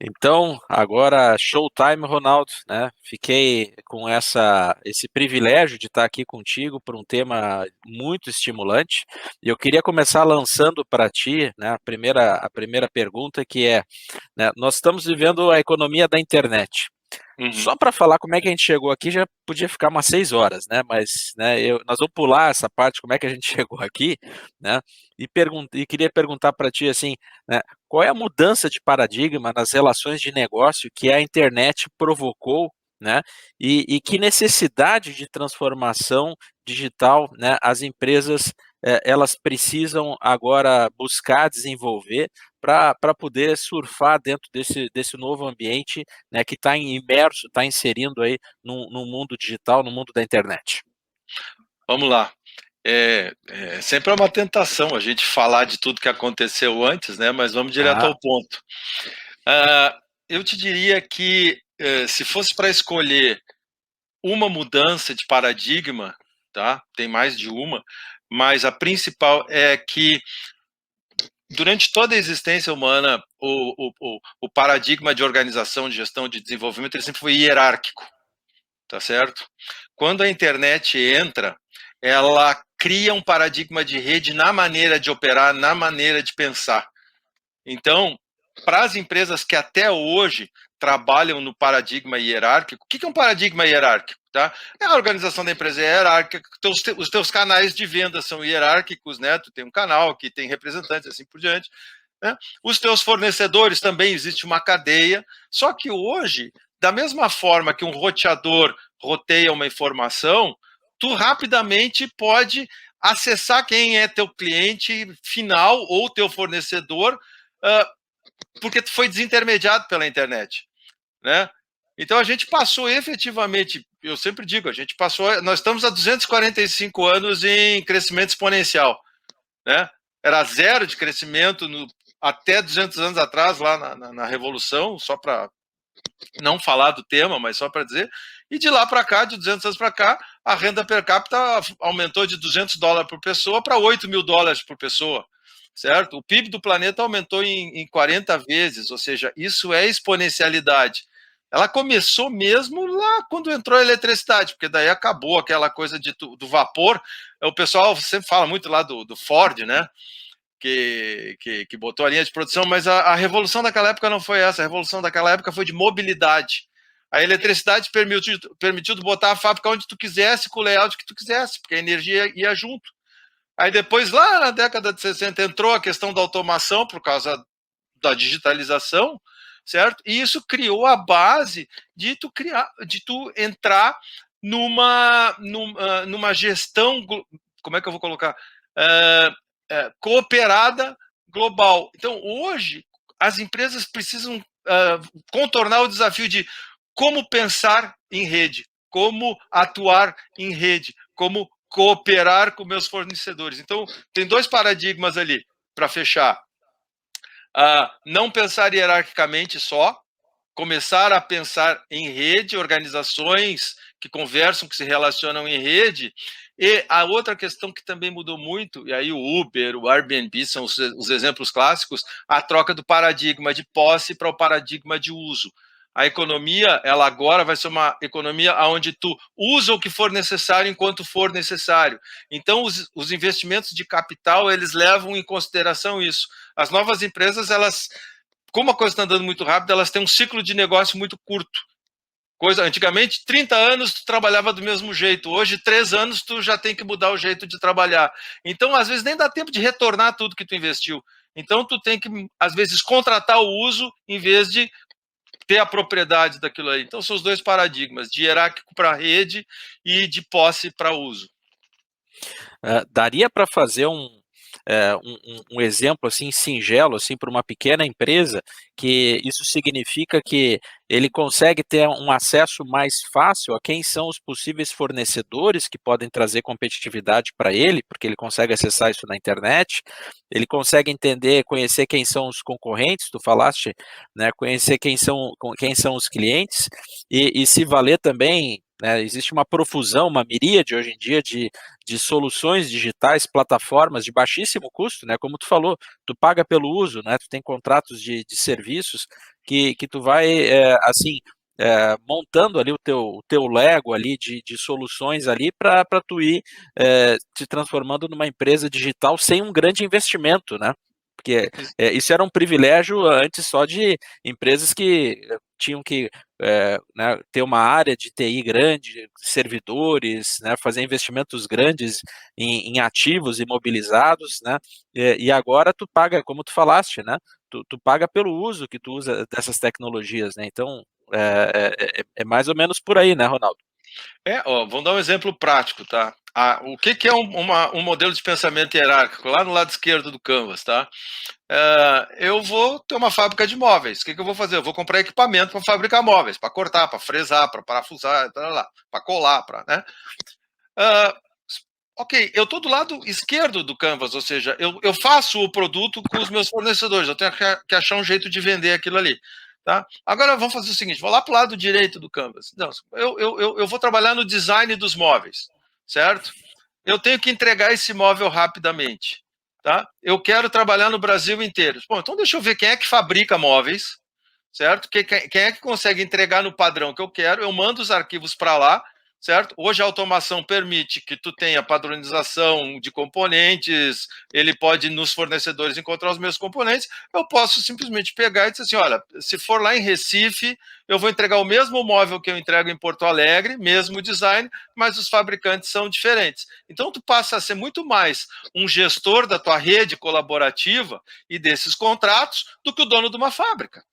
Então, agora showtime, Ronaldo, né? Fiquei com esse privilégio de estar aqui contigo por um tema muito estimulante. E eu queria começar lançando para ti, né, a primeira pergunta que é, né, nós estamos vivendo a economia da internet. Uhum. Só para falar como é que a gente chegou aqui já podia ficar umas 6 horas, né? Mas, né, nós vamos pular essa parte, como é que a gente chegou aqui, né? E queria perguntar para ti assim, né, qual é a mudança de paradigma nas relações de negócio que a internet provocou, né? E que necessidade de transformação digital, né, as empresas elas precisam agora buscar desenvolver para poder surfar dentro desse novo ambiente, né, que está imerso, está inserindo aí no mundo digital, no mundo da internet. Vamos lá. Sempre é uma tentação a gente falar de tudo que aconteceu antes, né? Mas vamos direto Ah, ao ponto. Ah, eu te diria que se fosse para escolher uma mudança de paradigma, tá? Tem mais de uma, mas a principal é que durante toda a existência humana, o paradigma de organização, de gestão, de desenvolvimento, ele sempre foi hierárquico. Tá certo? Quando a internet entra, ela cria um paradigma de rede na maneira de operar, na maneira de pensar. Então, para as empresas que até hoje trabalham no paradigma hierárquico, o que é um paradigma hierárquico? Tá? É a organização da empresa hierárquica, os teus canais de venda são hierárquicos, né? Tu tem um canal que tem representantes, assim por diante. Né? Os teus fornecedores também existe uma cadeia, só que hoje, da mesma forma que um roteador roteia uma informação, tu rapidamente pode acessar quem é teu cliente final ou teu fornecedor, porque foi desintermediado pela internet, né? Então a gente passou efetivamente, eu sempre digo, nós estamos há 245 anos em crescimento exponencial, né? Era zero de crescimento até 200 anos atrás, lá na Revolução, só para não falar do tema, mas só para dizer. E de lá para cá, de 200 anos para cá, a renda per capita aumentou de $200 por pessoa para $8.000 por pessoa, certo? O PIB do planeta aumentou em 40 vezes, ou seja, isso é exponencialidade. Ela começou mesmo lá quando entrou a eletricidade, porque daí acabou aquela coisa do vapor. O pessoal sempre fala muito lá do Ford, né? Que botou a linha de produção, mas a revolução daquela época não foi essa. A revolução daquela época foi de mobilidade. A eletricidade permitiu botar a fábrica onde tu quisesse, com o layout que tu quisesse, porque a energia ia junto. Aí depois, lá na década de 60, entrou a questão da automação por causa da digitalização, certo? E isso criou a base de tu entrar numa gestão, como é que eu vou colocar? Cooperada global. Então, hoje, as empresas precisam contornar o desafio de como pensar em rede, como atuar em rede, como cooperar com meus fornecedores. Então, tem dois paradigmas ali para fechar. Não pensar hierarquicamente só, começar a pensar em rede, organizações que conversam, que se relacionam em rede. E a outra questão que também mudou muito, e aí o Uber, o Airbnb são os exemplos clássicos, a troca do paradigma de posse para o paradigma de uso. A economia, ela agora vai ser uma economia onde tu usa o que for necessário enquanto for necessário. Então, os investimentos de capital, eles levam em consideração isso. As novas empresas, elas, como a coisa está andando muito rápido, elas têm um ciclo de negócio muito curto. Antigamente, 30 anos tu trabalhava do mesmo jeito. Hoje, 3 anos tu já tem que mudar o jeito de trabalhar. Então, às vezes, nem dá tempo de retornar tudo que tu investiu. Então, tu tem que, às vezes, contratar o uso em vez de ter a propriedade daquilo aí. Então, são os dois paradigmas, de hierárquico para rede e de posse para uso. Daria para fazer um exemplo assim singelo assim para uma pequena empresa, que isso significa que ele consegue ter um acesso mais fácil a quem são os possíveis fornecedores que podem trazer competitividade para ele, porque ele consegue acessar isso na internet, ele consegue entender, conhecer quem são os concorrentes, tu falaste, né, conhecer quem são os clientes e se valer também né? Existe uma profusão, uma miríade hoje em dia de soluções digitais, plataformas de baixíssimo custo, né? Como tu falou, tu paga pelo uso, né? Tu tem contratos de serviços que tu vai, assim, montando ali o teu Lego ali de soluções ali para tu ir te transformando numa empresa digital sem um grande investimento, né? Porque isso era um privilégio antes só de empresas que tinham que né, ter uma área de TI grande, servidores, né, fazer investimentos grandes em ativos imobilizados, né, e agora tu paga, como tu falaste, né, tu paga pelo uso que tu usa dessas tecnologias, né, então é mais ou menos por aí, né, Ronaldo? Ó, vamos dar um exemplo prático, tá? O que é um modelo de pensamento hierárquico? Lá no lado esquerdo do Canvas, tá? Eu vou ter uma fábrica de móveis. O que eu vou fazer? Eu vou comprar equipamento para fabricar móveis, para cortar, para fresar, para parafusar, para colar, né? Uh, ok, eu estou do lado esquerdo do Canvas, ou seja, eu faço o produto com os meus fornecedores, eu tenho que achar um jeito de vender aquilo ali. Tá? Agora vamos fazer o seguinte, vou lá para o lado direito do Canvas. Não, eu vou trabalhar no design dos móveis, certo? Eu tenho que entregar esse móvel rapidamente. Tá? Eu quero trabalhar no Brasil inteiro. Bom, então deixa eu ver quem é que fabrica móveis, certo? Quem é que consegue entregar no padrão que eu quero? Eu mando os arquivos para lá, certo? Hoje a automação permite que tu tenha padronização de componentes, ele pode nos fornecedores encontrar os meus componentes, eu posso simplesmente pegar e dizer assim, olha, se for lá em Recife, eu vou entregar o mesmo móvel que eu entrego em Porto Alegre, mesmo design, mas os fabricantes são diferentes. Então tu passa a ser muito mais um gestor da tua rede colaborativa e desses contratos do que o dono de uma fábrica.